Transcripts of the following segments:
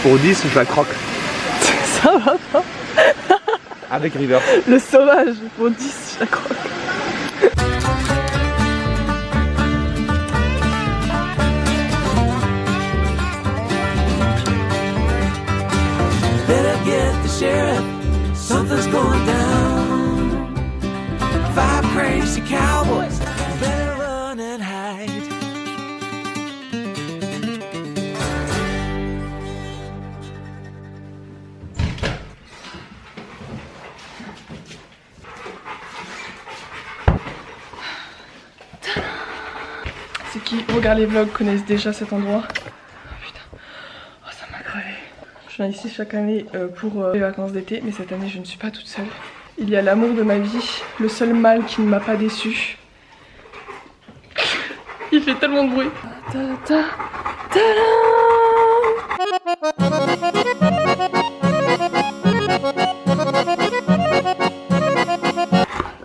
Pour 10, je la croque. Ça va pas. Avec River. Le sauvage, pour 10, je la croque. Better get the sheriff, something's going down. 5 crazy cowboys, better run and hide. Ceux qui regardent les vlogs connaissent déjà cet endroit. Oh, putain, oh, ça m'a crevé. Je viens ici chaque année pour les vacances d'été, mais cette année je ne suis pas toute seule. Il y a l'amour de ma vie, le seul mâle qui ne m'a pas déçu. Il fait tellement de bruit. Ta -ta, ta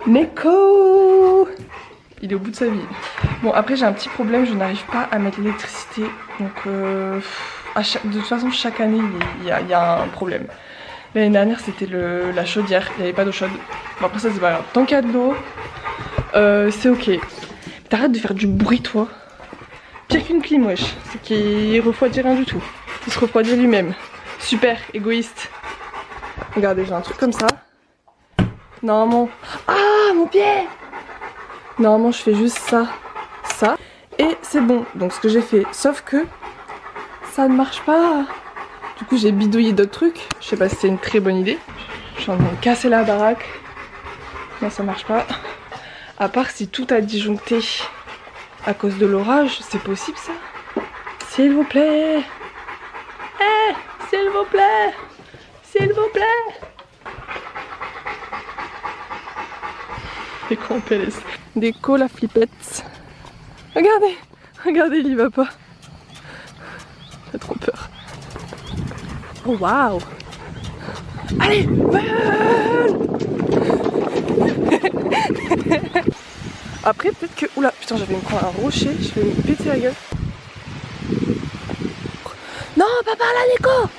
Neko, il est au bout de sa vie. Bon, après j'ai un petit problème, je n'arrive pas à mettre l'électricité. Donc de toute façon chaque année il y a un problème. L'année dernière c'était la chaudière, il n'y avait pas d'eau chaude. Bon après ça c'est pas grave, tant qu'il y a de l'eau, c'est ok. T'arrêtes de faire du bruit toi. Pire qu'une clim wesh, c'est qu'il refroidit rien du tout. Il se refroidit lui-même. Super, égoïste. Regardez, j'ai un truc comme ça. Normalement... Ah, mon pied! Normalement je fais juste ça, ça, et c'est bon. Donc ce que j'ai fait, sauf que ça ne marche pas. Du coup j'ai bidouillé d'autres trucs. Je sais pas si c'est une très bonne idée. Je suis en train de casser la baraque. Non, ça marche pas. À part si tout a disjoncté à cause de l'orage, c'est possible ça? S'il vous plaît. Eh, s'il vous plaît. S'il vous plaît. Déco en PLS. Déco la flippette. Regardez, regardez, il y va pas. J'ai trop peur. Oh waouh. Allez, après peut-être que... Oula, putain, j'avais me prendre un rocher, je vais me péter la gueule. Non, pas par là, Nico.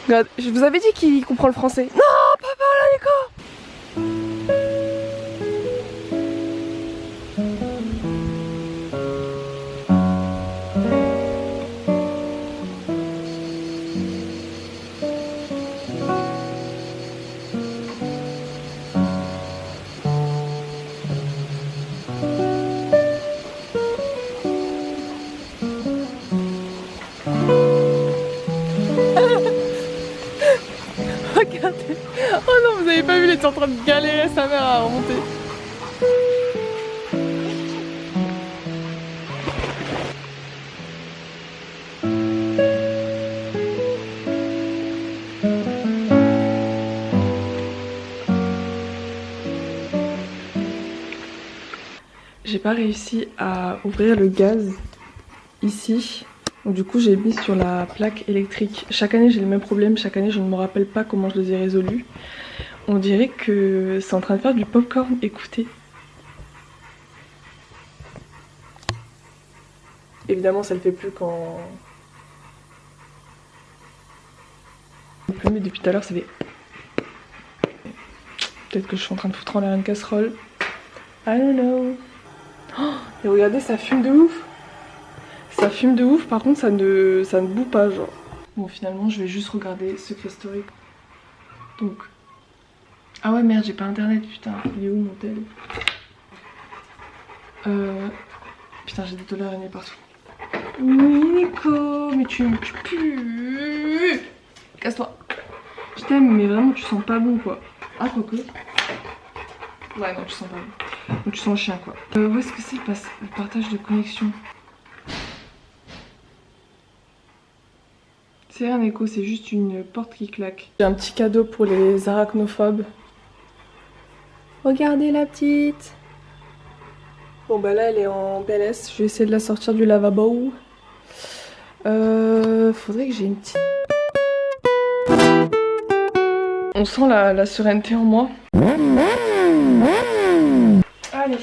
Regarde, je vous avais dit qu'il comprend le français. Non, pas par là, Nico. Regardez. Oh non, vous avez pas vu, il était en train de galérer sa mère à remonter. J'ai pas réussi à ouvrir le gaz ici. Donc du coup j'ai mis sur la plaque électrique. Chaque année j'ai le même problème, chaque année je ne me rappelle pas comment je les ai résolus. On dirait que c'est en train de faire du popcorn, écoutez. Évidemment ça le fait plus quand... Mais depuis tout à l'heure ça fait... Peut-être que je suis en train de foutre en l'air une casserole. I don't know. Oh, et regardez, ça fume de ouf. Ça fume de ouf, par contre ça ne boue pas genre. Bon finalement je vais juste regarder Secret Story. Donc... Ah ouais merde, j'ai pas internet, putain. Il est où mon tel? Putain, j'ai des dollars araignées partout. Oui Nico, mais tu pues. Casse-toi. Je t'aime mais vraiment tu sens pas bon quoi. Ah quoique. Ouais non tu sens pas bon. Donc tu sens chien quoi. Où est-ce que c'est le partage de connexion? C'est un écho, c'est juste une porte qui claque. J'ai un petit cadeau pour les arachnophobes. Regardez la petite. Bon bah là elle est en PLS, je vais essayer de la sortir du lavabo. Faudrait que j'ai une petite... On sent la sérénité en moi. Allez.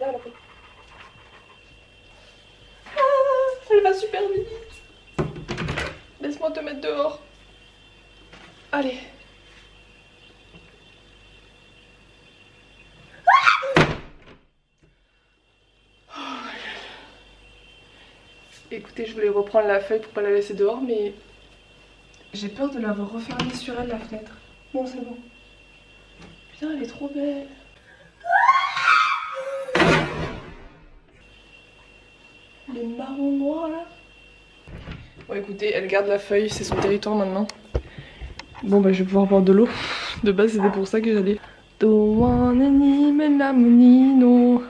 Là, là. va super vite. Laisse-moi te mettre dehors. Allez. Écoutez, je voulais reprendre la feuille pour pas la laisser dehors, mais j'ai peur de l'avoir refermée sur elle, la fenêtre. Bon, c'est bon. Putain, elle est trop belle. Les marrons noirs là. Bon, écoutez, elle garde la feuille, c'est son territoire maintenant. Bon, bah, je vais pouvoir boire de l'eau. De base, c'était pour ça que j'allais. Don't want any melamino.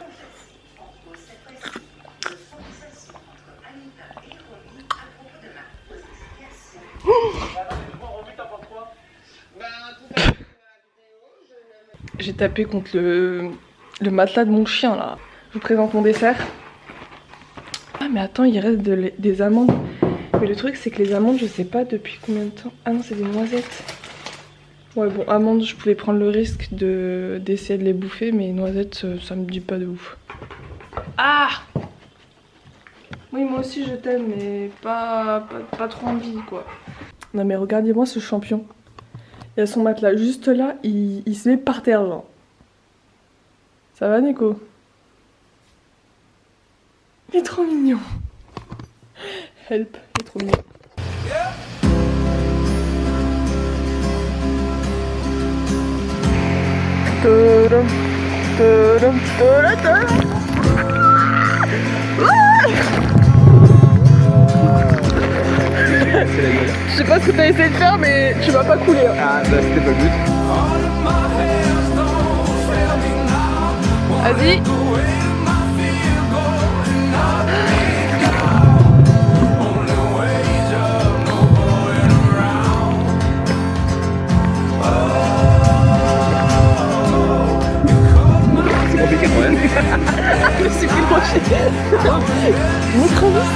J'ai tapé contre le matelas de mon chien là. Je vous présente mon dessert. Ah mais attends, il reste des amandes. Mais le truc c'est que les amandes, je sais pas depuis combien de temps. Ah non, c'est des noisettes. Ouais bon, amandes, je pouvais prendre le risque d'essayer de les bouffer, mais noisettes, ça me dit pas de ouf. Ah! Oui, moi aussi je t'aime, mais pas trop envie quoi. Non mais regardez-moi ce champion. Il y a son matelas juste là, il se met par terre genre. Ça va Nico? Il est trop mignon. Help, il est trop mignon. Tadam, tadam, tadam, tadam. Je sais pas ce que t'as essayé de faire, mais tu vas pas couler. Hein. Ah, bah c'était pas le but. Vas-y. C'est compliqué quand même. Je suis plus proche. Micro-vis.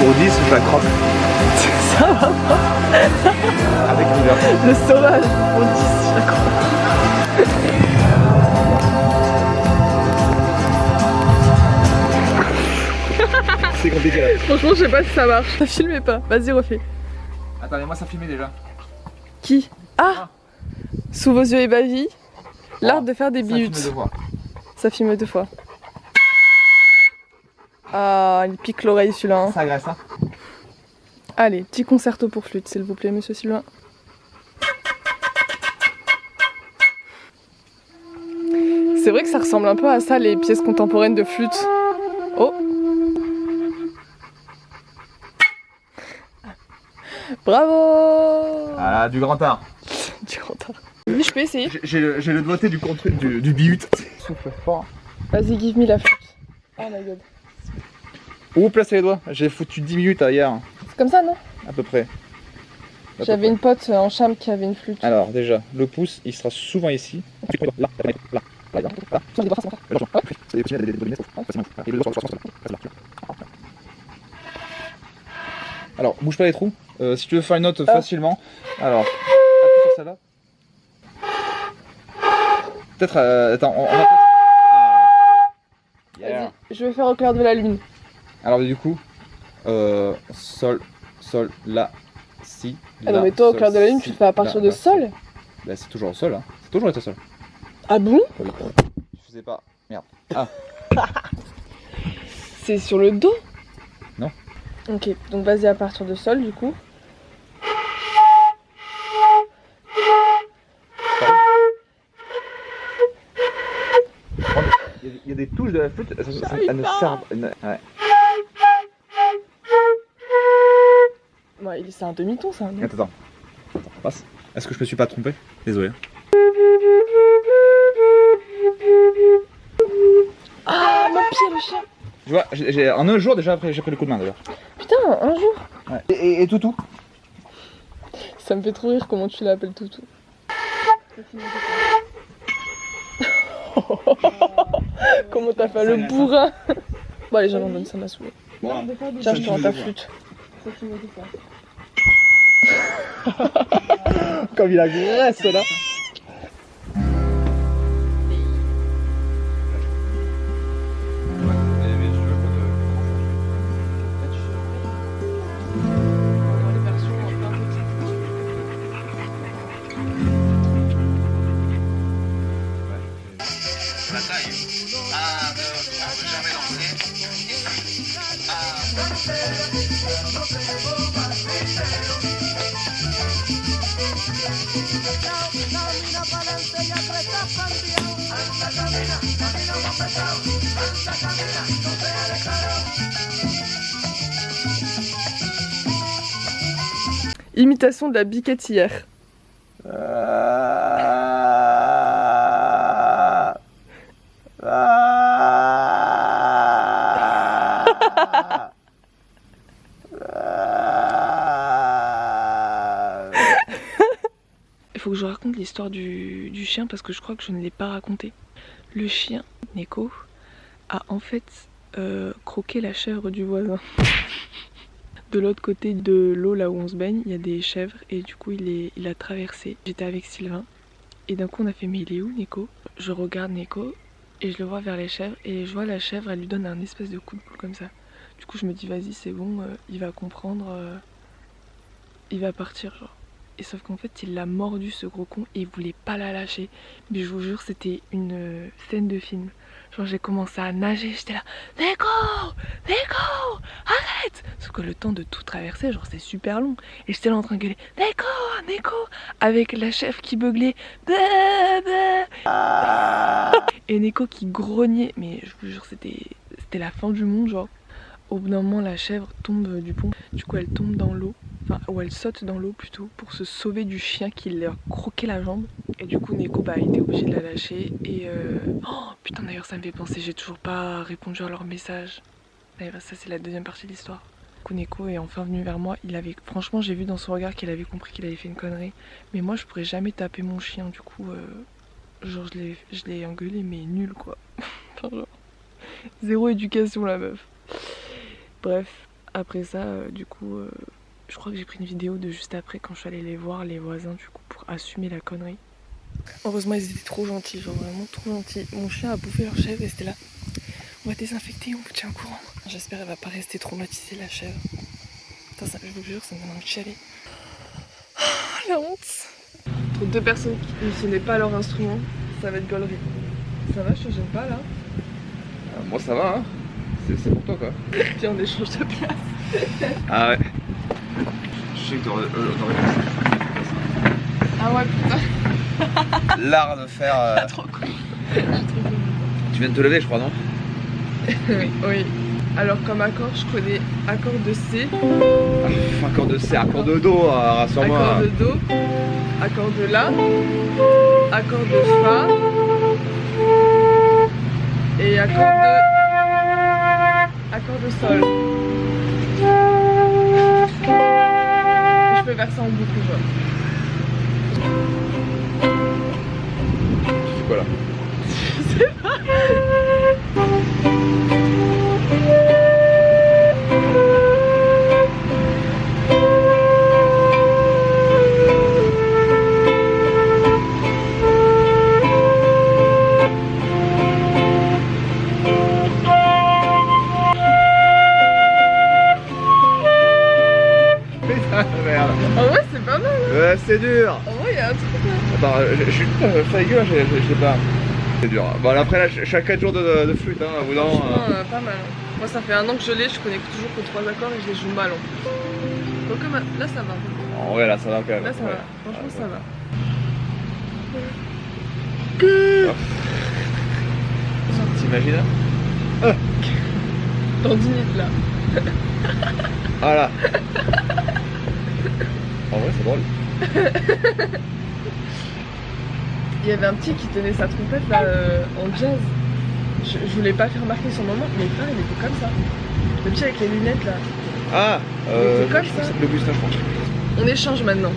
Pour 10, je la croque. Ça va pas. Avec river. Le sauvage. On dit je la crois. C'est compliqué là. Franchement, je sais pas si ça marche. Ça filmait pas. Vas-y, refais. Attends, mais moi ça filmait déjà. Qui? Ah! Sous vos yeux ébahis, l'art de faire des Ça filme bihutes. deux fois. Ça filme 2 fois. Ah, il pique l'oreille celui-là. Hein. Ça agresse hein. Allez, petit concerto pour flûte, s'il vous plaît, monsieur Sylvain. C'est vrai que ça ressemble un peu à ça, les pièces contemporaines de flûte. Oh! Bravo! Ah, du grand art. Du grand art. Oui, je peux essayer. J'ai le doigté du bihut. Souffle fort. Vas-y, give me la flûte. Oh my god. Où placer les doigts? J'ai foutu 10 minutes hier, C'est comme ça, non? à peu près. J'avais une pote en chambre qui avait une flûte. Alors déjà, le pouce, il sera souvent ici. Alors, bouge pas les trous. Si tu veux faire une note facilement, alors appuie sur celle-là. Peut-être, attends, on va peut-être. Yeah. Vas-y, je vais faire au clair de la lune. Alors du coup, sol, sol, la, si. Ah non, mais toi, au clair de la lune, tu le fais à partir de sol. Bah, c'est toujours au sol, hein. C'est toujours été au sol. Ah bon? Je sais pas. Merde. Ah. C'est sur le dos? Non. Ok, donc vas-y à partir de sol du coup. Il y a des touches de la flûte, elles ne servent. Ouais. Ouais, c'est un demi-ton ça, non? Attends. Passe. Est-ce que je me suis pas trompé? Désolé. Ah, mon pied, le chien! Tu vois, en un jour déjà après j'ai pris le coup de main d'ailleurs. Putain, un jour! Ouais. Et Toutou? Ça me fait trop rire comment tu l'appelles Toutou. Comment t'as fait le bourrin? Bon allez j'abandonne, ça m'a saoulé. Bon, Tiens, je te rends ta flûte. comme il agresse là. Imitation de la biquette hier. Il faut que je raconte l'histoire du chien parce que je crois que je ne l'ai pas raconté. Le chien, Neko, a en fait croqué la chèvre du voisin. De l'autre côté de l'eau, là où on se baigne, il y a des chèvres et du coup il a traversé. J'étais avec Sylvain et d'un coup on a fait mais il est où Neko? Je regarde Neko et je le vois vers les chèvres et je vois la chèvre, elle lui donne un espèce de coup de boule comme ça. Du coup je me dis vas-y c'est bon, il va comprendre, il va partir genre. Et sauf qu'en fait il l'a mordu ce gros con et il voulait pas la lâcher. Mais je vous jure c'était une scène de film. Genre j'ai commencé à nager, j'étais là Neko, Neko, arrête. Sauf que le temps de tout traverser, genre c'est super long. Et j'étais là en train de gueuler Neko, Neko, avec la chèvre qui beuglait et Neko qui grognait. Mais je vous jure c'était la fin du monde genre. Au bout d'un moment la chèvre tombe du pont. Du coup elle tombe dans l'eau. Enfin, ou elle saute dans l'eau plutôt pour se sauver du chien qui lui a croqué la jambe. Et du coup Neko bah, était obligé de la lâcher. Et oh putain d'ailleurs ça me fait penser, j'ai toujours pas répondu à leur message. D'ailleurs ça c'est la deuxième partie de l'histoire. Du coup Neko est enfin venu vers moi. Il avait, franchement j'ai vu dans son regard qu'il avait compris qu'il avait fait une connerie. Mais moi je pourrais jamais taper mon chien du coup. Genre je l'ai engueulé mais nul quoi. Enfin, genre, zéro éducation la meuf. Bref, après ça du coup... je crois que j'ai pris une vidéo de juste après quand je suis allée les voir, les voisins du coup, pour assumer la connerie. Heureusement ils étaient trop gentils, genre vraiment trop gentils. Mon chien a bouffé leur chèvre et c'était là. On va désinfecter, on vous tient au courant. J'espère qu'elle va pas rester traumatisée la chèvre. Putain, ça, je vous jure, ça me donne envie de chialer. Oh, la honte. Entre deux personnes qui ne sonnaient pas leur instrument, ça va être gaulerie. Ça va, je te gêne pas là? Moi ça va, hein. C'est pour toi quoi. Viens, on échange de place. Ah ouais. Je sais que t'aurais Ah ouais, putain. l'art de faire. Trop cool. Tu viens de te lever, je crois, non? Oui. Alors comme accord, je connais accord de C, Accord de C, accord de Do, rassure-moi. accord de Do, accord de La, accord de Fa et accord de Sol. Et je peux faire ça en boucle, genre. Tu fais quoi là? Je sais pas. Merde. En vrai, c'est pas mal. Hein. Ouais, c'est dur. En vrai, il y a un truc là. Attends, je suis fatigué, je sais pas. C'est dur. Bon, après là, je suis à 4 jours de flûte, hein, au bout d'un moment. Franchement, pas mal. Moi, ça fait un an que je l'ai, je connais toujours que 3 accords et je les joue mal en plus. Donc là, ça va. En vrai, là, ça va quand même. Là, ça ouais. va. Franchement, ça va. T'imagines hein? Dans 10 minutes là. Voilà. En vrai, c'est drôle. Il y avait un petit qui tenait sa trompette là en jazz. Je voulais pas faire remarquer son moment, mais frère il était comme ça. Le petit avec les lunettes là. Ah c'est comme ça. Le Gustin, je pense. On échange maintenant.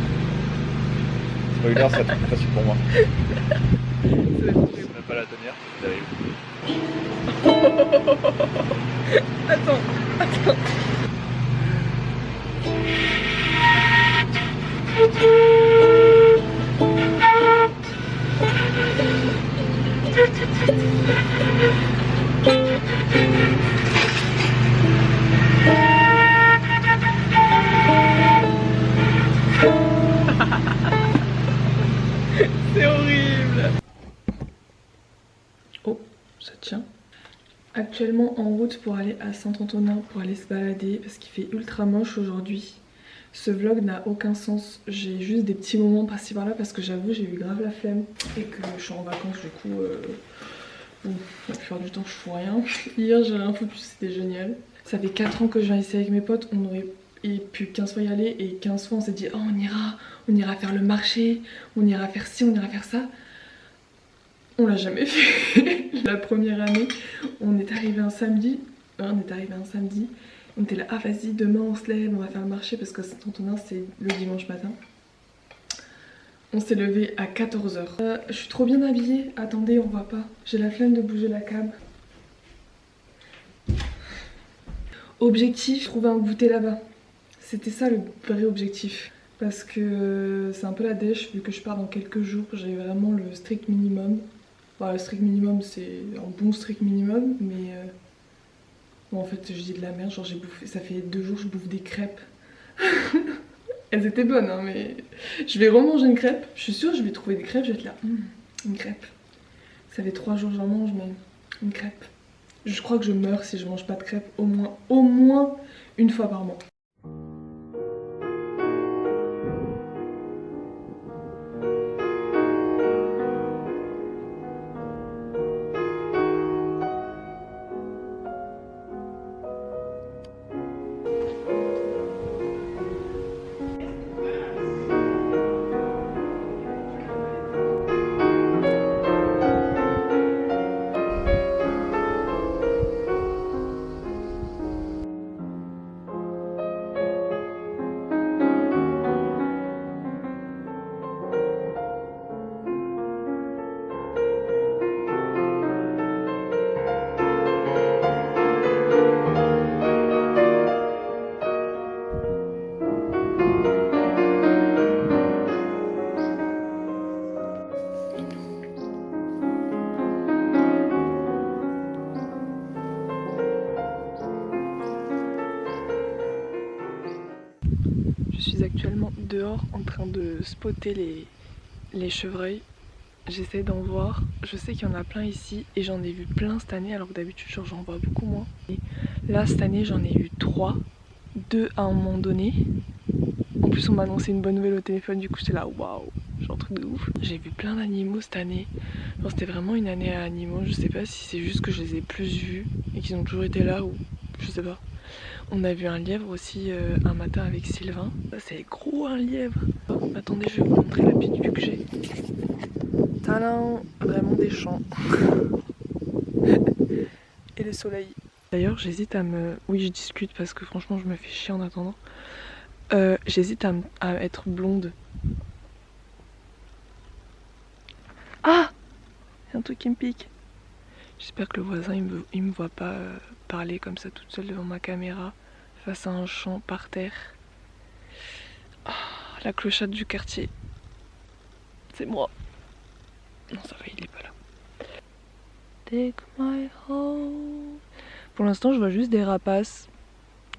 C'est pas une heure, ça va être plus facile pour moi. Ça va être horrible. pas la tenir, c'est terrible. Attends. C'est horrible. Oh, ça tient. Actuellement en route pour aller à Saint-Antonin pour aller se balader parce qu'il fait ultra moche aujourd'hui. Ce vlog n'a aucun sens, j'ai juste des petits moments par-ci par-là parce que j'avoue j'ai eu grave la flemme et que je suis en vacances du coup bon, la plupart du temps je fous rien. Hier j'ai rien foutu, c'était génial. Ça fait 4 ans que je viens ici avec mes potes, on aurait pu 15 fois y aller et 15 fois on s'est dit oh on ira faire le marché, on ira faire ci, on ira faire ça. On l'a jamais fait. La première année, on est arrivé un samedi, on était là, ah vas-y demain on se lève, on va faire le marché parce que Saint-Antonin c'est le dimanche matin. On s'est levé à 14 h. Je suis trop bien habillée, attendez on voit pas, j'ai la flemme de bouger la cam. Objectif, trouver un goûter là-bas. C'était ça le vrai objectif. Parce que c'est un peu la dèche vu que je pars dans quelques jours, j'ai vraiment le strict minimum. Bon, le strict minimum c'est un bon strict minimum mais bon, en fait je dis de la merde, genre j'ai bouffé, ça fait 2 jours que je bouffe des crêpes. Elles étaient bonnes hein, mais je vais remanger une crêpe, je suis sûre que je vais trouver des crêpes, je vais être là, une crêpe. Ça fait 3 jours que j'en mange mais une crêpe. Je crois que je meurs si je mange pas de crêpes au moins une fois par mois. Je suis actuellement dehors en train de spotter les chevreuils. J'essaie d'en voir. Je sais qu'il y en a plein ici et j'en ai vu plein cette année alors que d'habitude j'en vois beaucoup moins. Et là cette année j'en ai eu 3, 2 à un moment donné. En plus on m'a annoncé une bonne nouvelle au téléphone, du coup j'étais là waouh, genre un truc de ouf. J'ai vu plein d'animaux cette année. Genre, c'était vraiment une année à animaux. Je sais pas si c'est juste que je les ai plus vus et qu'ils ont toujours été là ou je sais pas. On a vu un lièvre aussi un matin avec Sylvain. C'est gros un lièvre. Oh, attendez, je vais vous montrer la petite vue que j'ai. Tadam, vraiment des champs. Et le soleil. D'ailleurs, j'hésite à me... Oui, je discute parce que franchement, je me fais chier en attendant. J'hésite à être blonde. Ah! Il y a un truc qui me pique. J'espère que le voisin il me voit pas parler comme ça toute seule devant ma caméra face à un champ par terre. Oh, la clochette du quartier. C'est moi. Non ça va, il est pas là. Take my home. Pour l'instant je vois juste des rapaces.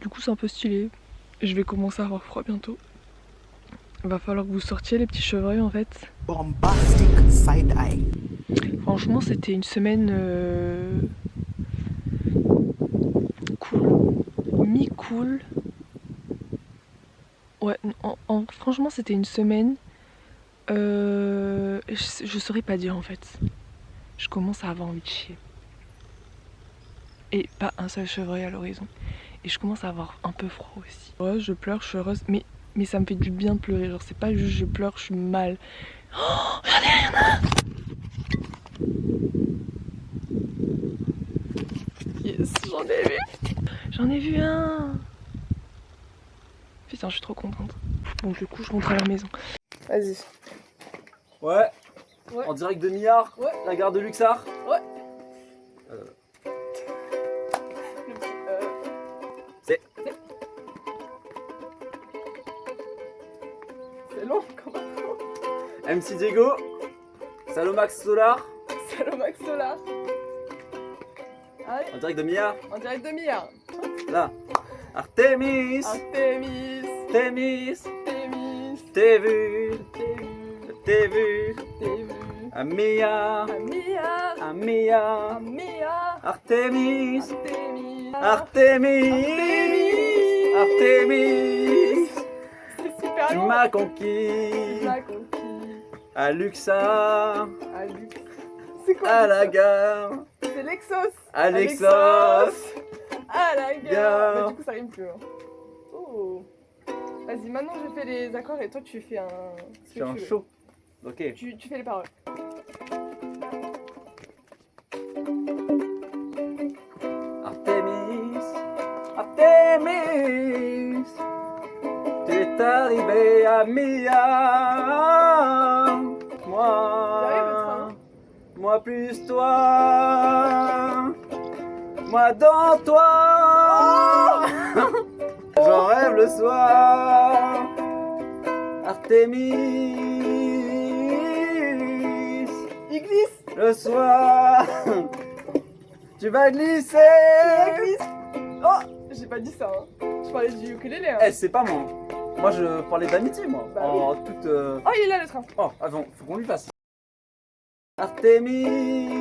Du coup c'est un peu stylé. Je vais commencer à avoir froid bientôt. Va falloir que vous sortiez les petits chevreuils en fait. Bombastic side eye. Franchement c'était une semaine cool, mi-cool. Ouais, franchement c'était une semaine, je saurais pas dire en fait. Je commence à avoir envie de chier. Et pas un seul chevreuil à l'horizon. Et je commence à avoir un peu froid aussi. Ouais, je pleure, je suis heureuse, mais ça me fait du bien de pleurer. Genre c'est pas juste je pleure, je suis mal. Oh, j'en ai rien à... Yes, j'en ai vu un. Putain, je suis trop contente. Donc du coup, je rentre à la maison. Vas-y. Ouais. Ouais. En direct de Millard, Ouais. la gare de Luxart. Ouais. C'est- C'est long quand même. MC Diego, Salomax Solar, Salomax Solar. Allez, en direct de Millard. en direct de Millard. Là. Artemis, Artemis, Artemis, Artemis, t'es vu, t'es vu, t'es vu, t'es vu. à Millard, À Millard, à à Millard, Millard, Artemis, Artemis. Artemis, Artemis, C'est super tu long. m'as conquis, T'as conquis. à Luxart, À Lux. C'est quoi à la Lux? gare, C'est Lexos. à Lexos. À la gare. Gare. Bah, du coup, ça rime plus. Hein. Oh. Vas-y, maintenant je fais les accords et toi tu fais un. ce que C'est un tu veux. show. Ok. Tu fais les paroles. Artemis, Artemis, tu es arrivé à Millard. Moi, moi plus toi, moi dans toi. J'en rêve le soir. Artemis, Il glisse. le soir, tu vas glisser. Il glisse. Oh, j'ai pas dit ça. Hein. Je parlais du ukulélé. Hein. Eh, c'est pas moi. Moi, je parlais d'amitié, moi. Bah en toute. Oh, il est là le train. Oh, avant, faut qu'on lui fasse. Artemis,